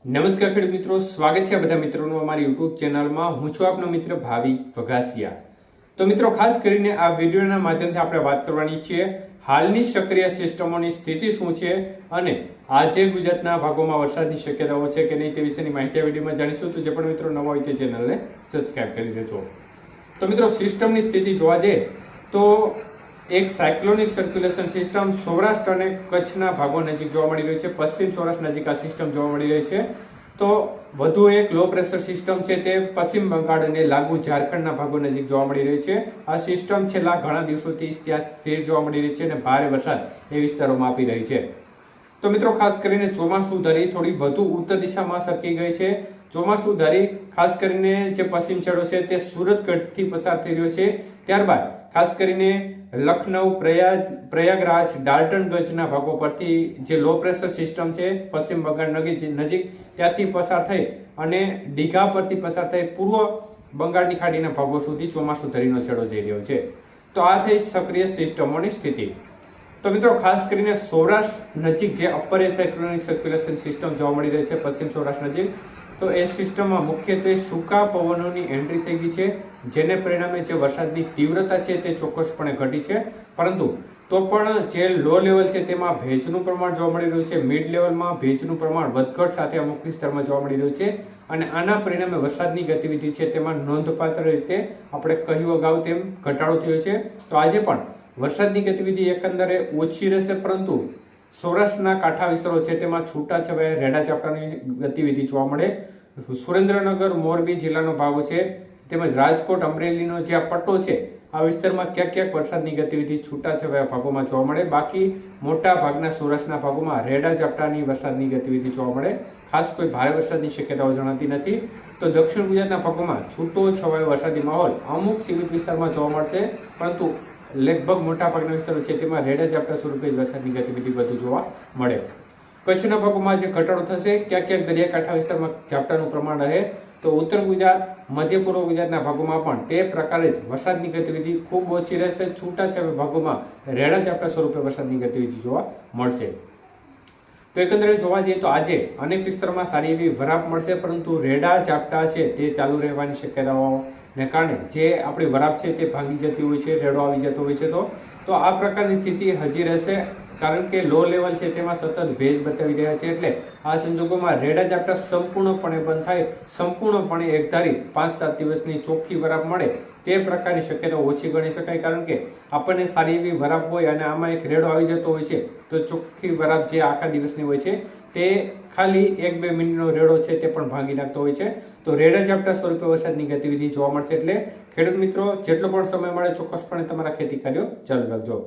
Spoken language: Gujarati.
નમસ્કાર ખેડૂત મિત્રો, સ્વાગત છે બધા મિત્રોનું અમારી યુટ્યુબ ચેનલમાં. હું છું આપનો મિત્ર ભાવિક વઘાસિયા. તો મિત્રો, ખાસ કરીને આ વિડીયોના માધ્યમથી આપણે વાત કરવાની છે હાલની સક્રિય સિસ્ટમોની સ્થિતિ શું છે અને આજે ગુજરાતના ભાગોમાં વરસાદની શક્યતાઓ છે કે નહીં તે વિશેની માહિતી આ વિડીયોમાં જાણીશું. તો જે પણ મિત્રો નવા હોય તે ચેનલને સબસ્ક્રાઇબ કરી દેજો. તો મિત્રો, સિસ્ટમની સ્થિતિ જોવા જઈએ તો એક સાયક્લોનિક સર્ક્યુલેશન સિસ્ટમ સૌરાષ્ટ્ર અને કચ્છના ભાગો નજીક જોવા મળી રહી છે. પશ્ચિમ સૌરાષ્ટ્ર નજીક આ સિસ્ટમ જોવા મળી રહી છે. તો વધુ એક લો પ્રેશર સિસ્ટમ છે તે પશ્ચિમ બંગાળ અને લાગુ ઝારખંડના ભાગો નજીક જોવા મળી રહી છે. આ સિસ્ટમ છેલ્લા ઘણા દિવસોથી ત્યાં સ્થિર જોવા મળી રહી છે અને ભારે વરસાદ એ વિસ્તારોમાં આપી રહી છે. તો મિત્રો, ખાસ કરીને ચોમાસું ધરી થોડી વધુ ઉત્તર દિશામાં સરકી ગઈ છે. ચોમાસું ધરી ખાસ કરીને જે પશ્ચિમ છેડો છે તે સુરતગઢથી પસાર થઈ રહ્યો છે. ત્યારબાદ ખાસ કરીને લખનઉ, પ્રયાગરાજ, ડાલ્ટનગંજના ભાગો પરથી જે લો પ્રેશર સિસ્ટમ છે પશ્ચિમ બંગાળ નજીક ત્યાંથી પસાર થઈ અને દીઘા પરથી પસાર થઈ પૂર્વ બંગાળની ખાડીના ભાગો સુધી ચોમાસું ધરીનો છેડો જઈ રહ્યો છે. તો આ થઈ સક્રિય સિસ્ટમોની સ્થિતિ. તો મિત્રો, ખાસ કરીને સૌરાષ્ટ્ર નજીક જે upper air cyclonic circulation system જોવા મળી રહી છે પશ્ચિમ સૌરાષ્ટ્ર નજીક, તો એ સિસ્ટમમાં મુખ્યત્વે સૂકા પવનોની એન્ટ્રી થઈ ગઈ છે, જેને પરિણામે જે વરસાદની તીવ્રતા છે તે ચોક્કસપણે ઘટી છે. પરંતુ તો પણ જે લો લેવલ છે તેમાં ભેજનું પ્રમાણ જોવા મળી રહ્યું છે. મિડ લેવલમાં ભેજનું પ્રમાણ વધઘટ સાથે અમુક વિસ્તારમાં જોવા મળી રહ્યું છે અને આના પરિણામે વરસાદની ગતિવિધિ છે તેમાં નોંધપાત્ર રીતે આપણે કહ્યું અગાઉ તેમ ઘટાડો થયો છે. તો આજે પણ વરસાદની ગતિવિધિ એકંદરે ઓછી રહેશે, પરંતુ સૌરાષ્ટ્રના કાંઠા વિસ્તારો છે તેમાં છૂટાછવાયા રેડા ઝાપટાની ગતિવિધિ જોવા મળે. સુરેન્દ્રનગર, મોરબી જિલ્લાનો ભાગ છે તેમજ રાજકોટ, અમરેલીનો જે આ પટ્ટો છે આ વિસ્તારમાં ક્યાંક ક્યાંક વરસાદની ગતિવિધિ છૂટાછવાયા ભાગોમાં જોવા મળે. બાકી મોટા ભાગના સૌરાષ્ટ્રના ભાગોમાં રેડા ઝાપટાની વરસાદની ગતિવિધિ જોવા મળે. ખાસ કોઈ ભારે વરસાદની શક્યતાઓ જણાતી નથી. તો દક્ષિણ ગુજરાતના ભાગોમાં છૂટો છવાયો વરસાદી માહોલ અમુક સીમિત વિસ્તારમાં જોવા મળશે, પરંતુ લગભગ મોટા ભાગના વિસ્તારો છે તેમાં રેડા ઝાપટા સ્વરૂપે જ વરસાદની ગતિવિધિ વધુ જોવા મળે. કચ્છના ભાગોમાં જે ઘટાડો થશે, ક્યાંક ક્યાંક દરિયાકાંઠા વિસ્તારમાં ઝાપટાનું પ્રમાણ રહે. તો ઉત્તર ગુજરાત, મધ્ય પૂર્વ ગુજરાતના ભાગોમાં પણ તે પ્રકારે જ વરસાદની ગતિવિધિ ખૂબ ઓછી રહેશે. છૂટાછવાયા ભાગોમાં રેડા ઝાપટા સ્વરૂપે વરસાદની ગતિવિધિ જોવા મળશે. તો એકંદરે જોવા જઈએ તો આજે અનેક વિસ્તારોમાં સારી એવી વરાપ મળશે, પરંતુ રેડા ઝાપટા છે તે ચાલુ રહેવાની શક્યતાઓને કારણે જે આપણી વરાપ છે તે ભાંગી જતી હોય છે, રેડો આવી જતો હોય છે. તો આ પ્રકારની સ્થિતિ હજી રહેશે, કારણ કે લો લેવલ છે તેમાં સતત ભેજ બતાવી રહ્યા છે. એટલે આ સંજોગોમાં રેડા ઝાપટા સંપૂર્ણપણે બંધ થાય, સંપૂર્ણપણે એકધારી 5-7 દિવસની ચોખ્ખી વરાપ મળે તે પ્રકારની શક્યતા ઓછી ગણી શકાય. કારણ કે આપણને સારી એવી વરાપ હોય અને આમાં એક રેડો આવી જતો હોય છે, તો ચોખ્ખી વરાપ જે આખા દિવસની હોય છે તે ખાલી 1-2 મિનિટનો રેડો છે તે પણ ભાંગી નાખતો હોય છે. તો રેડા ઝાપટા સ્વરૂપે વરસાદની ગતિવિધિ જોવા મળશે. એટલે ખેડૂત મિત્રો, જેટલો પણ સમય મળે ચોક્કસપણે તમારા ખેતી કાર્યો ચાલુ રાખજો.